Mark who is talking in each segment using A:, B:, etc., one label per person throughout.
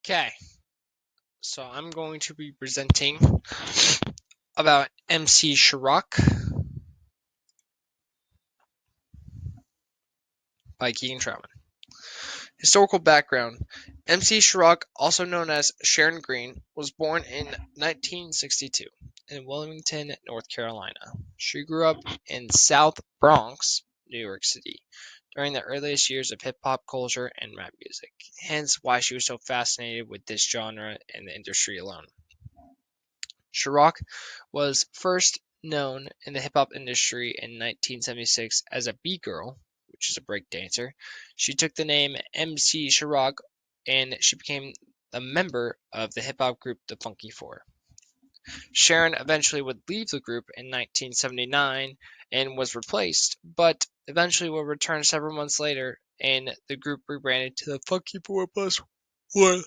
A: Okay, so I'm going to be presenting about MC Sha Rock by Keegan Troutman. Historical background: MC Sha Rock, also known as Sharon Green, was born in 1962 in Wilmington, North Carolina. She grew up in South Bronx, New York City, during the earliest years of hip hop culture and rap music, hence why she was so fascinated with this genre and the industry alone. Sha Rock was first known in the hip hop industry in 1976 as a B-girl, which is a break dancer. She took the name MC Sha Rock and she became a member of the hip hop group The Funky Four. Sharon eventually would leave the group in 1979 and was replaced, but eventually would return several months later and the group rebranded to the Funky Four Plus One.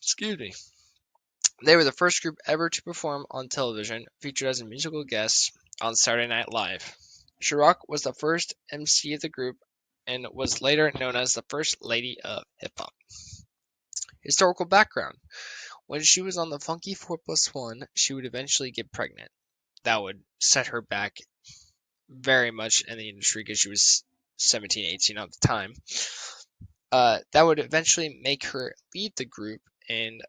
A: Excuse me. They were the first group ever to perform on television, featured as a musical guest on Saturday Night Live. Sha Rock was the first MC of the group and was later known as the First Lady of Hip Hop. Historical background: when she was on the Funky 4 Plus 1, she would eventually get pregnant. That would set her back very much in the industry because she was 17, 18 at the time. That would eventually make her leave the group and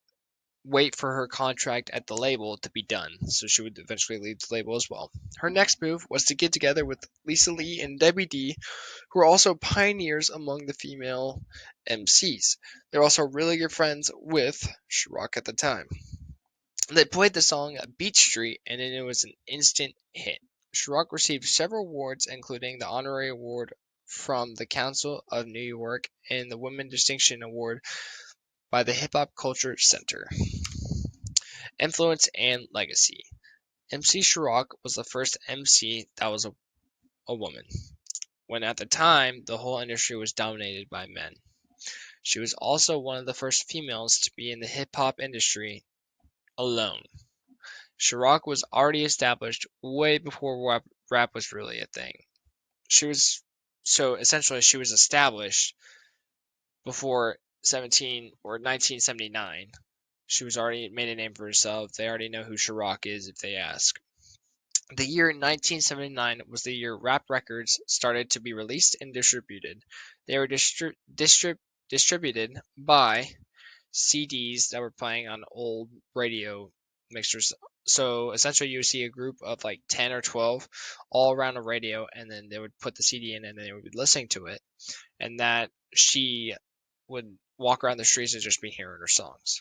A: wait for her contract at the label to be done, so she would eventually leave the label as well. Her next move was to get together with Lisa Lee and Debbie D, who were also pioneers among the female MCs. They were also really good friends with Sha Rock at the time. They played the song Beach Street, and it was an instant hit. Sha Rock received several awards, including the Honorary Award from the Council of New York and the Women Distinction Award by the Hip Hop Culture Center. Influence and legacy: MC Sha Rock was the first MC that was a woman, when at the time the whole industry was dominated by men. She was also one of the first females to be in the hip hop industry alone. Sha Rock was already established way before rap was really a thing. She was established before 1979. She was already made a name for herself. They already know who Sha Rock is if they ask. The year 1979 was the year rap records started to be released and distributed. They were distributed by CDs that were playing on old radio mixers. So essentially, you would see a group of like 10 or 12 all around a radio, and then they would put the CD in and they would be listening to it. And that she would walk around the streets and just be hearing her songs.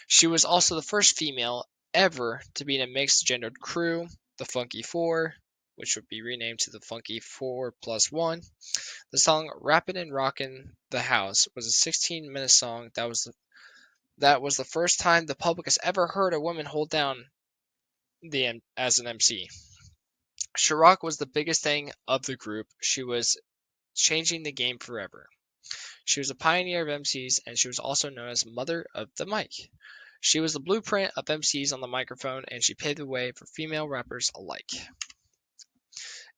A: She was also the first female ever to be in a mixed gendered crew, the Funky Four, which would be renamed to the Funky 4 Plus 1. The song Rappin' and Rockin' the House was a 16-minute song that was the first time the public has ever heard a woman hold down as an MC. Sha Rock was the biggest thing of the group. She was changing the game forever. She was a pioneer of MCs, and she was also known as Mother of the Mic. She was the blueprint of MCs on the microphone, and she paved the way for female rappers alike.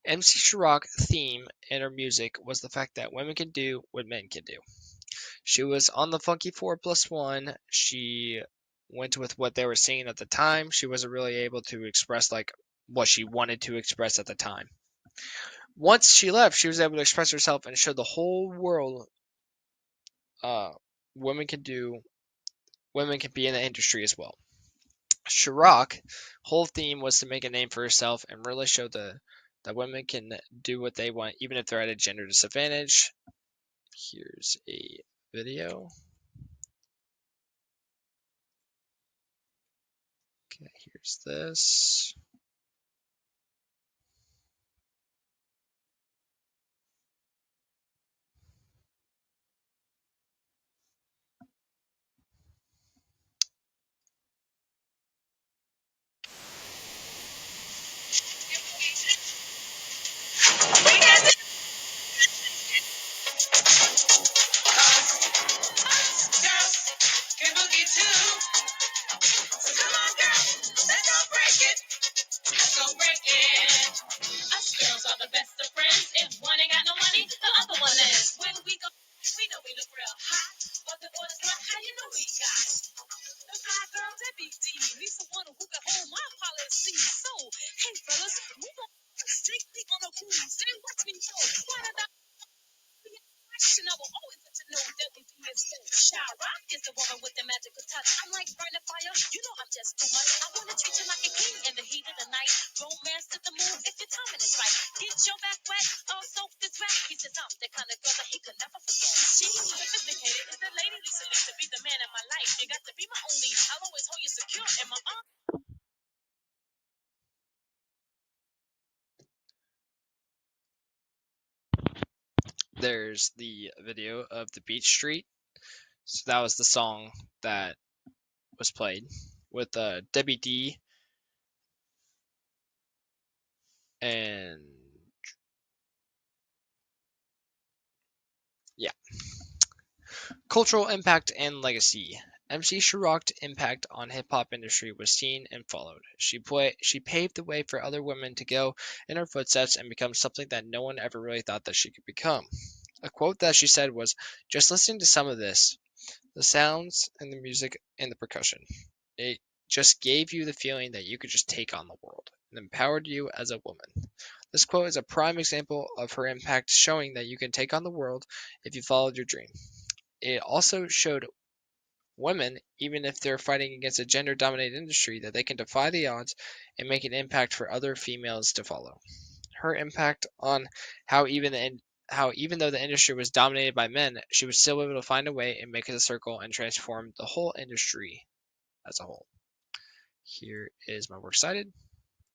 A: MC Sha Rock's theme in her music was the fact that women can do what men can do. She was on the Funky 4 Plus 1. She went with what they were singing at the time. She wasn't really able to express like what she wanted to express at the time. Once she left, she was able to express herself and show the whole world uh, women can do women can be in the industry as well. Sha Rock's whole theme was to make a name for herself and really show that women can do what they want, even if they're at a gender disadvantage. Here's a video. Okay, here's this.
B: Sha Rock is the woman with the magical touch. I'm like burning fire, you know I'm just too much. I wanna treat you like a king in the heat of the night. Romance to the moon if your timing is right. Get your back wet, all soaked this rap. He says I'm the kind of girl that he could never forget. She's sophisticated, is the lady Lisa Lee to be the man in my life. You got to be my only. I'll always hold you secure in my arms.
A: There's the video of the Beach Street. So that was the song that was played with Debbie D and yeah. Cultural impact and legacy. MC Sha Rock's impact on hip hop industry was seen and followed. She paved the way for other women to go in her footsteps and become something that no one ever really thought that she could become. A quote that she said was, "Just listening to some of this, the sounds and the music and the percussion, it just gave you the feeling that you could just take on the world and empowered you as a woman." This quote is a prime example of her impact, showing that you can take on the world if you followed your dream. It also showed women, even if they're fighting against a gender dominated industry, that they can defy the odds and make an impact for other females to follow. Her impact on how even though the industry was dominated by men, she was still able to find a way and make it a circle and transform the whole industry as a whole. Here is my works cited.